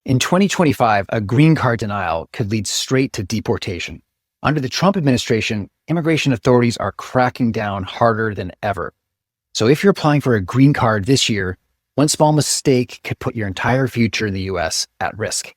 In 2025, a green card denial could lead straight to deportation. Under the Trump administration, immigration authorities are cracking down harder than ever. So if you're applying for a green card this year, one small mistake could put your entire future in the US at risk.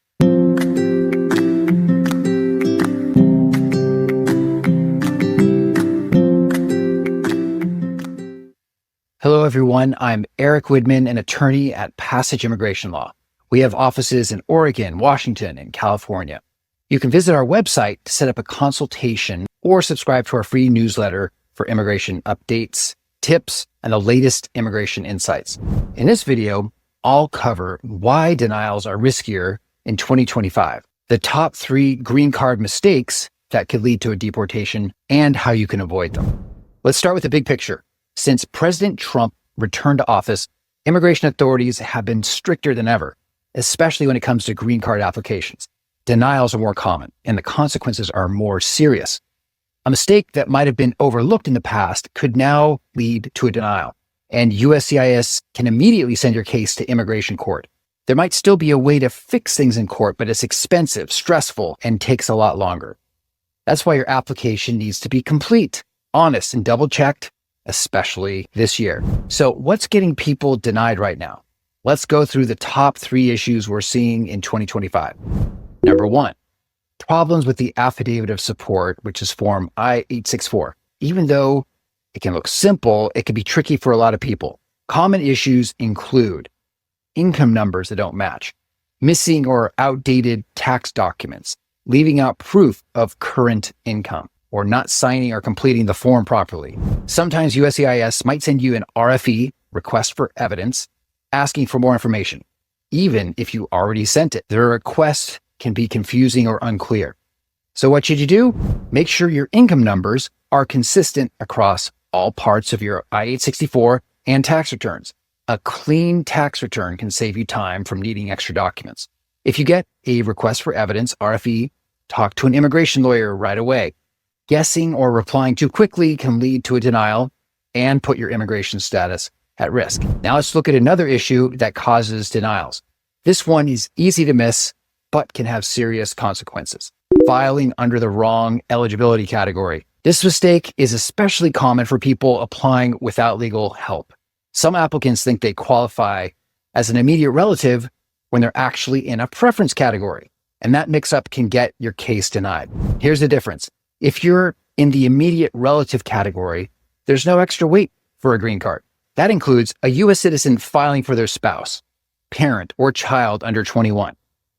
Hello, everyone. I'm Erick Widman, an attorney at Passage Immigration Law. We have offices in Oregon, Washington, and California. You can visit our website to set up a consultation or subscribe to our free newsletter for immigration updates, tips, and the latest immigration insights. In this video, I'll cover why denials are riskier in 2025, the top 3 green card mistakes that could lead to a deportation, and how you can avoid them. Let's start with the big picture. Since President Trump returned to office, immigration authorities have been stricter than ever, especially when it comes to green card applications. Denials are more common, and the consequences are more serious. A mistake that might have been overlooked in the past could now lead to a denial, and USCIS can immediately send your case to immigration court. There might still be a way to fix things in court, but it's expensive, stressful, and takes a lot longer. That's why your application needs to be complete, honest, and double-checked, especially this year. So what's getting people denied right now? Let's go through the top 3 issues we're seeing in 2025. Number 1, problems with the affidavit of support, which is Form I-864. Even though it can look simple, it can be tricky for a lot of people. Common issues include income numbers that don't match, missing or outdated tax documents, leaving out proof of current income, or not signing or completing the form properly. Sometimes USCIS might send you an RFE, request for evidence, asking for more information, even if you already sent it. Their request can be confusing or unclear. So what should you do? Make sure your income numbers are consistent across all parts of your I-864 and tax returns. A clean tax return can save you time from needing extra documents. If you get a request for evidence, RFE, talk to an immigration lawyer right away. Guessing or replying too quickly can lead to a denial and put your immigration status at risk. Now let's look at another issue that causes denials. This one is easy to miss, but can have serious consequences. Filing under the wrong eligibility category. This mistake is especially common for people applying without legal help. Some applicants think they qualify as an immediate relative when they're actually in a preference category, and that mix-up can get your case denied. Here's the difference. If you're in the immediate relative category, there's no extra weight for a green card. That includes a U.S. citizen filing for their spouse, parent, or child under 21.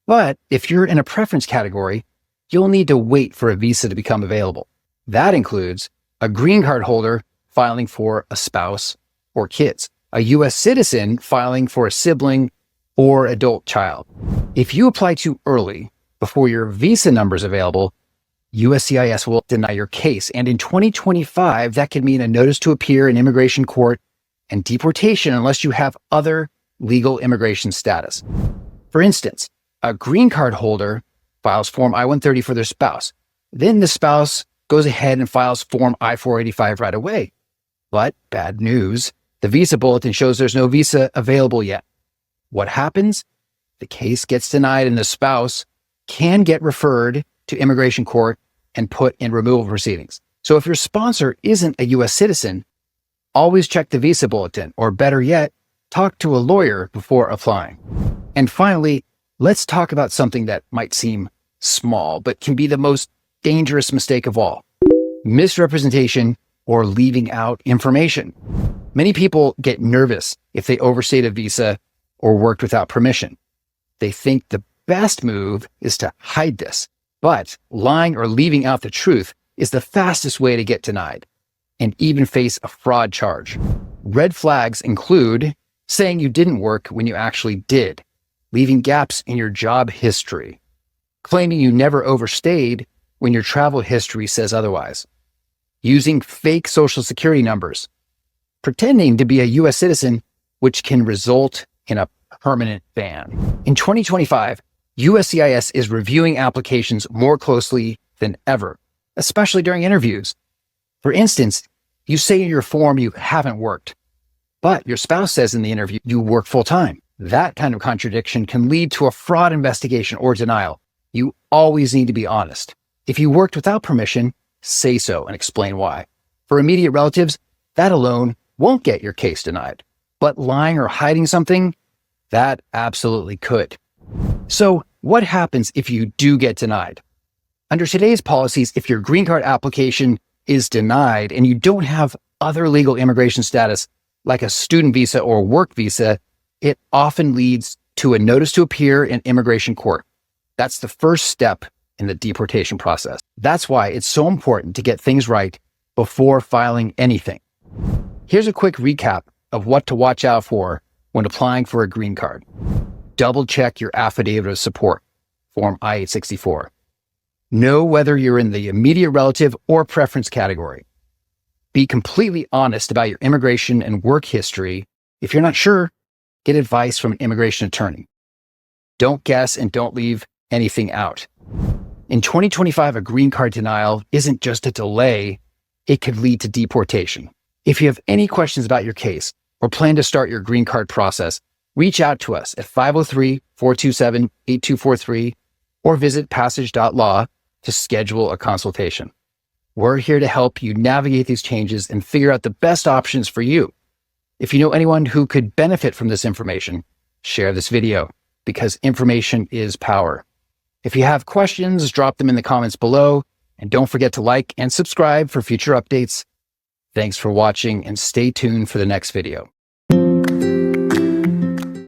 But if you're in a preference category, you'll need to wait for a visa to become available. That includes a green card holder filing for a spouse or kids, a U.S. citizen filing for a sibling or adult child. If you apply too early, before your visa number is available, USCIS will deny your case. And in 2025, that could mean a notice to appear in immigration court and deportation unless you have other legal immigration status. For instance, a green card holder files Form I-130 for their spouse. Then the spouse goes ahead and files Form I-485 right away. But bad news, the visa bulletin shows there's no visa available yet. What happens? The case gets denied and the spouse can get referred to immigration court and put in removal proceedings. So if your sponsor isn't a U.S. citizen, always check the visa bulletin, or better yet, talk to a lawyer before applying. And finally, let's talk about something that might seem small, but can be the most dangerous mistake of all: misrepresentation or leaving out information. Many people get nervous if they overstayed a visa or worked without permission. They think the best move is to hide this, but lying or leaving out the truth is the fastest way to get denied and even face a fraud charge. Red flags include saying you didn't work when you actually did, leaving gaps in your job history, claiming you never overstayed when your travel history says otherwise, using fake social security numbers, pretending to be a U.S. citizen, which can result in a permanent ban. In 2025, USCIS is reviewing applications more closely than ever, especially during interviews. For instance, you say in your form you haven't worked, but your spouse says in the interview you work full-time. That kind of contradiction can lead to a fraud investigation or denial. You always need to be honest. If you worked without permission, say so and explain why. For immediate relatives, that alone won't get your case denied. But lying or hiding something, that absolutely could. So what happens if you do get denied? Under today's policies, if your green card application is denied and you don't have other legal immigration status like a student visa or work visa, it often leads to a notice to appear in immigration court. That's the first step in the deportation process. That's why it's so important to get things right before filing anything. Here's a quick recap of what to watch out for when applying for a green card. Double check your affidavit of support, Form I-864. Know whether you're in the immediate relative or preference category. Be completely honest about your immigration and work history. If you're not sure, get advice from an immigration attorney. Don't guess and don't leave anything out. In 2025, a green card denial isn't just a delay, it could lead to deportation. If you have any questions about your case or plan to start your green card process, reach out to us at 503-427-8243 or visit passage.law to schedule a consultation. We're here to help you navigate these changes and figure out the best options for you. If you know anyone who could benefit from this information, share this video because information is power. If you have questions, drop them in the comments below, and don't forget to like and subscribe for future updates. Thanks for watching and stay tuned for the next video.